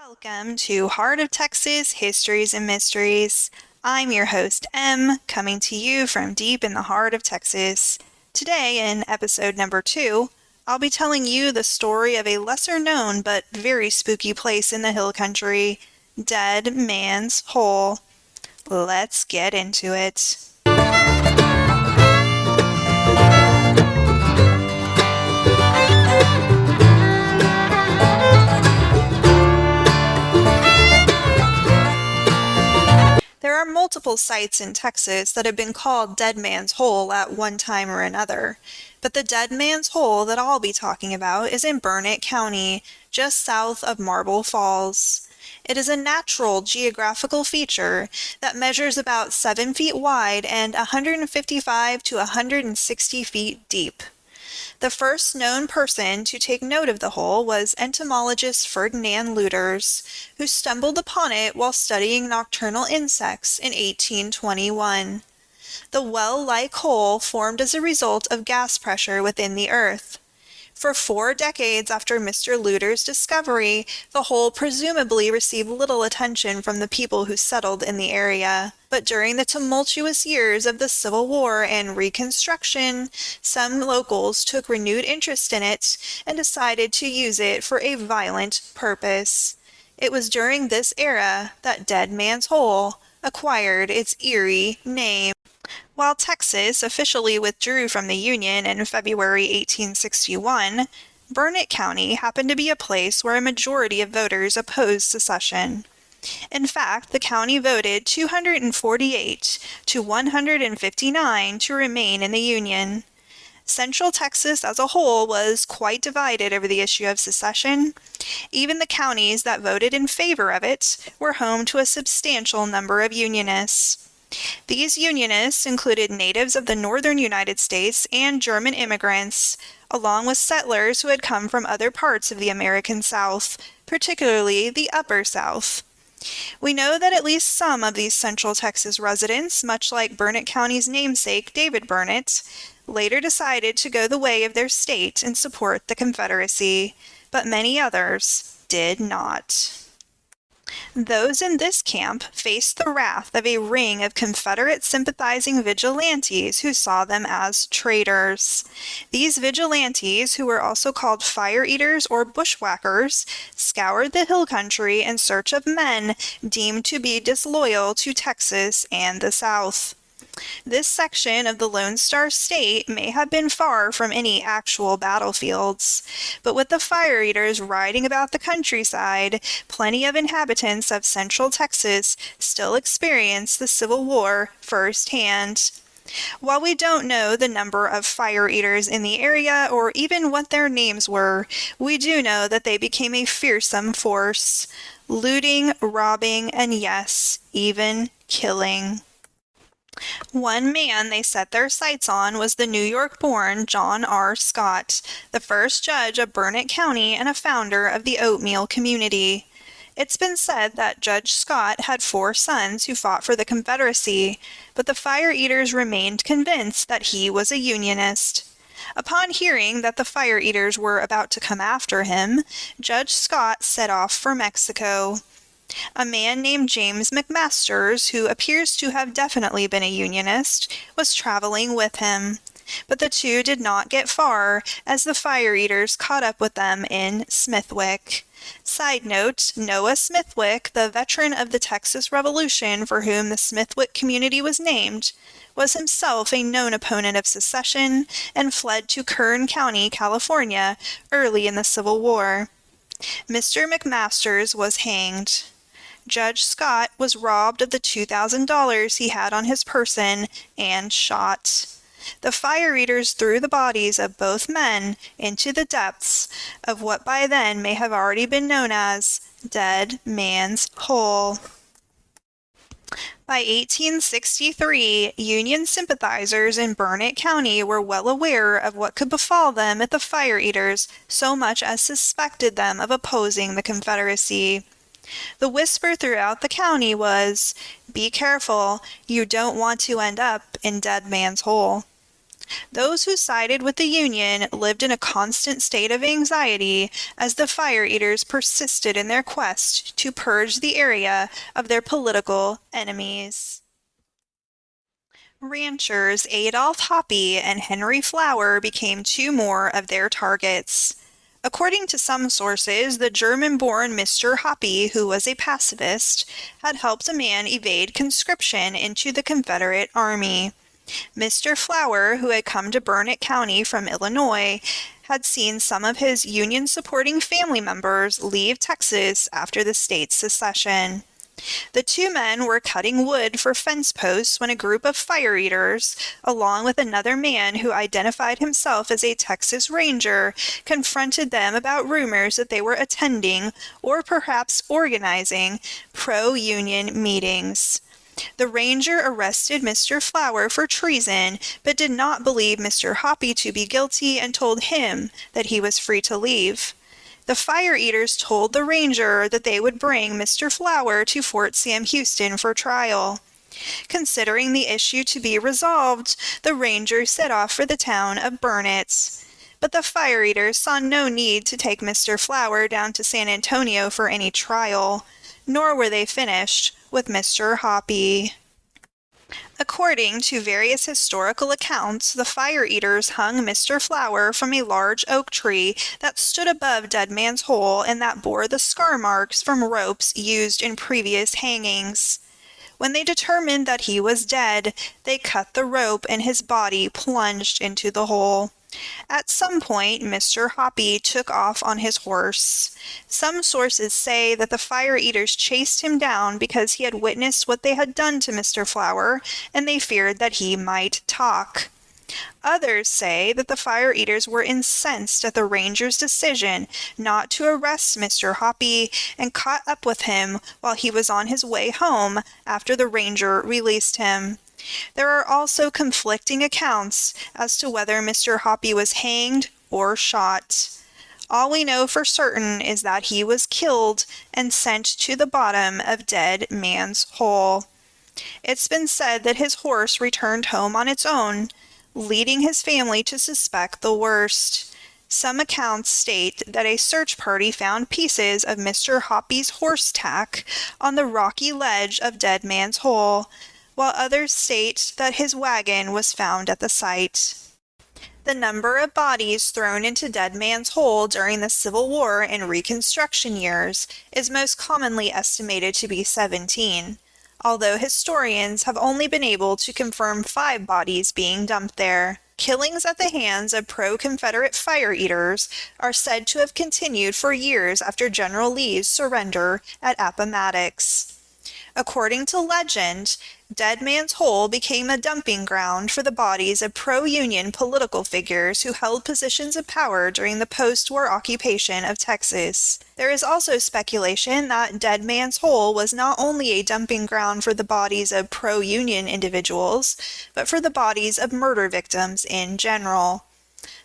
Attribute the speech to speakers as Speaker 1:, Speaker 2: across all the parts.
Speaker 1: Welcome to Heart of Texas Histories and Mysteries. I'm your host, Em, coming to you from deep in the heart of Texas. Today, in episode number 2, I'll be telling you the story of a lesser known but very spooky place in the hill country, Dead Man's Hole. Let's get into it. There are multiple sites in Texas that have been called Dead Man's Hole at one time or another, but the Dead Man's Hole that I'll be talking about is in Burnet County, just south of Marble Falls. It is a natural geographical feature that measures about 7 feet wide and 155 to 160 feet deep. The first known person to take note of the hole was entomologist Ferdinand Lüders, who stumbled upon it while studying nocturnal insects in 1821. The well-like hole formed as a result of gas pressure within the earth. For 4 decades after Mr. Lüders' discovery, the hole presumably received little attention from the people who settled in the area. But during the tumultuous years of the Civil War and Reconstruction, some locals took renewed interest in it and decided to use it for a violent purpose. It was during this era that Dead Man's Hole acquired its eerie name. While Texas officially withdrew from the Union in February 1861, Burnet County happened to be a place where a majority of voters opposed secession. In fact, the county voted 248 to 159 to remain in the Union. Central Texas as a whole was quite divided over the issue of secession. Even the counties that voted in favor of it were home to a substantial number of Unionists. These Unionists included natives of the northern United States and German immigrants, along with settlers who had come from other parts of the American South, particularly the Upper South. We know that at least some of these Central Texas residents, much like Burnet County's namesake David Burnet, later decided to go the way of their state and support the Confederacy, but many others did not. Those in this camp faced the wrath of a ring of Confederate sympathizing vigilantes who saw them as traitors. These vigilantes, who were also called fire eaters or bushwhackers, scoured the hill country in search of men deemed to be disloyal to Texas and the South. This section of the Lone Star State may have been far from any actual battlefields, but with the fire eaters riding about the countryside, plenty of inhabitants of Central Texas still experienced the Civil War firsthand. While we don't know the number of fire eaters in the area or even what their names were, we do know that they became a fearsome force, looting, robbing, and yes, even killing. One man they set their sights on was the New York-born John R. Scott, the first judge of Burnet County and a founder of the oatmeal community. It's been said that Judge Scott had 4 sons who fought for the Confederacy, but the fire eaters remained convinced that he was a Unionist. Upon hearing that the fire eaters were about to come after him, Judge Scott set off for Mexico. A man named James McMasters, who appears to have definitely been a Unionist, was traveling with him. But the two did not get far, as the fire eaters caught up with them in Smithwick. Side note, Noah Smithwick, the veteran of the Texas Revolution for whom the Smithwick community was named, was himself a known opponent of secession and fled to Kern County, California, early in the Civil War. Mr. McMasters was hanged. Judge Scott was robbed of the $2,000 he had on his person and shot. The fire eaters threw the bodies of both men into the depths of what by then may have already been known as Dead Man's Hole. By 1863, Union sympathizers in Burnet County were well aware of what could befall them if the fire eaters so much as suspected them of opposing the Confederacy. The whisper throughout the county was, "Be careful, you don't want to end up in Dead Man's Hole." Those who sided with the Union lived in a constant state of anxiety as the fire eaters persisted in their quest to purge the area of their political enemies. Ranchers Adolph Hoppe and Henry Flower became two more of their targets. According to some sources, the German-born Mr. Hoppe, who was a pacifist, had helped a man evade conscription into the Confederate Army. Mr. Flower, who had come to Burnet County from Illinois, had seen some of his Union-supporting family members leave Texas after the state's secession. The two men were cutting wood for fence posts when a group of fire eaters, along with another man who identified himself as a Texas Ranger, confronted them about rumors that they were attending, or perhaps organizing, pro-Union meetings. The ranger arrested Mr. Flower for treason, but did not believe Mr. Hoppe to be guilty and told him that he was free to leave. The fire eaters told the ranger that they would bring Mr. Flower to Fort Sam Houston for trial. Considering the issue to be resolved, the ranger set off for the town of Burnet. But the fire eaters saw no need to take Mr. Flower down to San Antonio for any trial, nor were they finished with Mr. Hoppe. According to various historical accounts, the fire eaters hung Mr. Flower from a large oak tree that stood above Dead Man's Hole and that bore the scar marks from ropes used in previous hangings. When they determined that he was dead, they cut the rope and his body plunged into the hole. At some point, Mr. Hoppe took off on his horse. Some sources say that the fire eaters chased him down because he had witnessed what they had done to Mr. Flower, and they feared that he might talk. Others say that the fire eaters were incensed at the ranger's decision not to arrest Mr. Hoppe and caught up with him while he was on his way home after the ranger released him. There are also conflicting accounts as to whether Mr. Hoppe was hanged or shot. All we know for certain is that he was killed and sent to the bottom of Dead Man's Hole. It's been said that his horse returned home on its own, leading his family to suspect the worst. Some accounts state that a search party found pieces of Mr. Hoppe's horse tack on the rocky ledge of Dead Man's Hole, while others state that his wagon was found at the site. The number of bodies thrown into Dead Man's Hole during the Civil War and Reconstruction years is most commonly estimated to be 17, although historians have only been able to confirm 5 bodies being dumped there. Killings at the hands of pro-Confederate fire eaters are said to have continued for years after General Lee's surrender at Appomattox. According to legend, Dead Man's Hole became a dumping ground for the bodies of pro-Union political figures who held positions of power during the post-war occupation of Texas. There is also speculation that Dead Man's Hole was not only a dumping ground for the bodies of pro-Union individuals, but for the bodies of murder victims in general.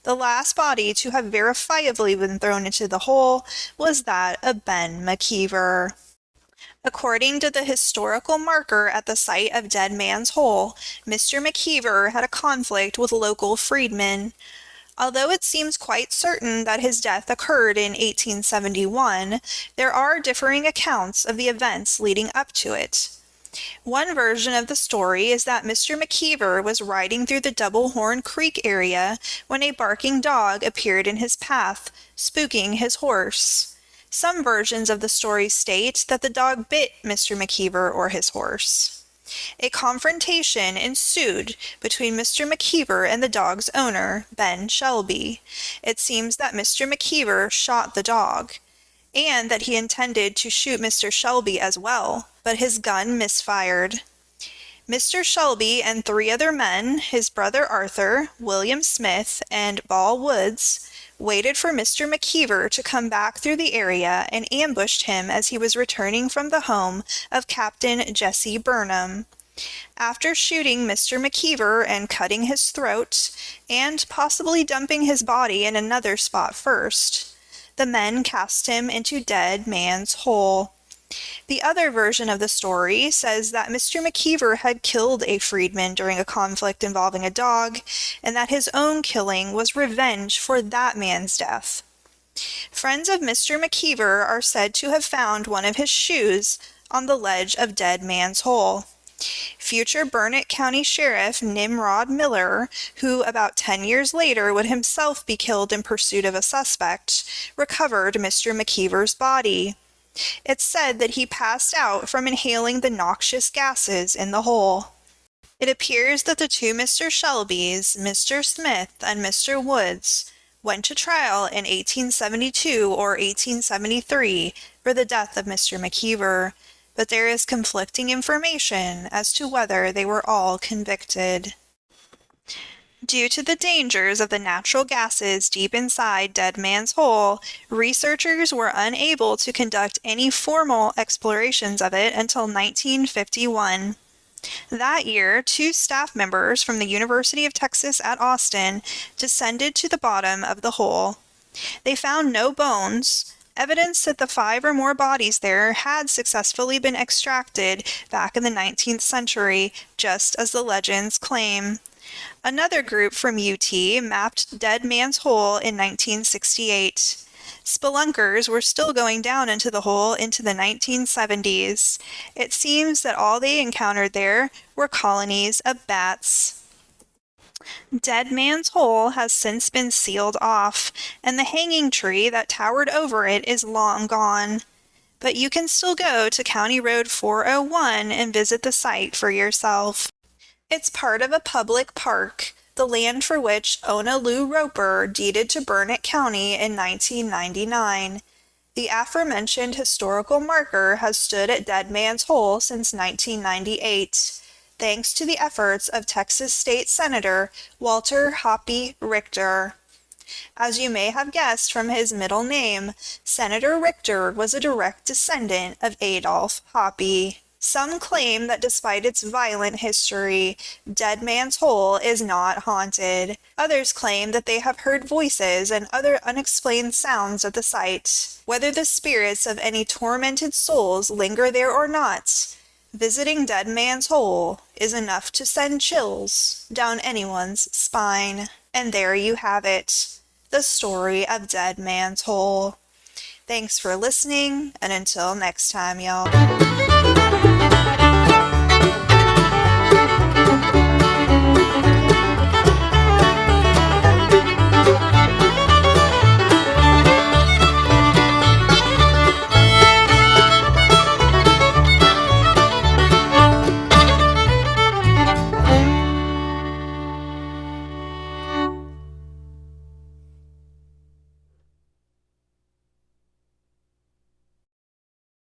Speaker 1: The last body to have verifiably been thrown into the hole was that of Ben McKeever. According to the historical marker at the site of Dead Man's Hole, Mr. McKeever had a conflict with local freedmen. Although it seems quite certain that his death occurred in 1871, there are differing accounts of the events leading up to it. One version of the story is that Mr. McKeever was riding through the Double Horn Creek area when a barking dog appeared in his path, spooking his horse. Some versions of the story state that the dog bit Mr. McKeever or his horse. A confrontation ensued between Mr. McKeever and the dog's owner, Ben Shelby. It seems that Mr. McKeever shot the dog, and that he intended to shoot Mr. Shelby as well, but his gun misfired. Mr. Shelby and 3 other men, his brother Arthur, William Smith, and Ball Woods, waited for Mr. McKeever to come back through the area and ambushed him as he was returning from the home of Captain Jesse Burnham. After shooting Mr. McKeever and cutting his throat, and possibly dumping his body in another spot first, the men cast him into Dead Man's Hole. The other version of the story says that Mr. McKeever had killed a freedman during a conflict involving a dog, and that his own killing was revenge for that man's death. Friends of Mr. McKeever are said to have found one of his shoes on the ledge of Dead Man's Hole. Future Burnet County Sheriff Nimrod Miller, who about 10 years later would himself be killed in pursuit of a suspect, recovered Mr. McKeever's body. It's said that he passed out from inhaling the noxious gases in the hole. It appears that the two Mr. Shelbys, Mr. Smith and Mr. Woods, went to trial in 1872 or 1873 for the death of Mr. McKeever, but there is conflicting information as to whether they were all convicted. Due to the dangers of the natural gases deep inside Dead Man's Hole, researchers were unable to conduct any formal explorations of it until 1951. That year, 2 staff members from the University of Texas at Austin descended to the bottom of the hole. They found no bones, evidence that the 5 or more bodies there had successfully been extracted back in the 19th century, just as the legends claim. Another group from UT mapped Dead Man's Hole in 1968. Spelunkers were still going down into the hole into the 1970s. It seems that all they encountered there were colonies of bats. Dead Man's Hole has since been sealed off, and the hanging tree that towered over it is long gone. But you can still go to County Road 401 and visit the site for yourself. It's part of a public park, the land for which Ona Lou Roper deeded to Burnet County in 1999. The aforementioned historical marker has stood at Dead Man's Hole since 1998, thanks to the efforts of Texas State Senator Walter Hoppy Richter. As you may have guessed from his middle name, Senator Richter was a direct descendant of Adolph Hoppy. Some claim that despite its violent history, Dead Man's Hole is not haunted. Others claim that they have heard voices and other unexplained sounds at the site. Whether the spirits of any tormented souls linger there or not, visiting Dead Man's Hole is enough to send chills down anyone's spine. And there you have it, the story of Dead Man's Hole. Thanks for listening, and until next time, y'all.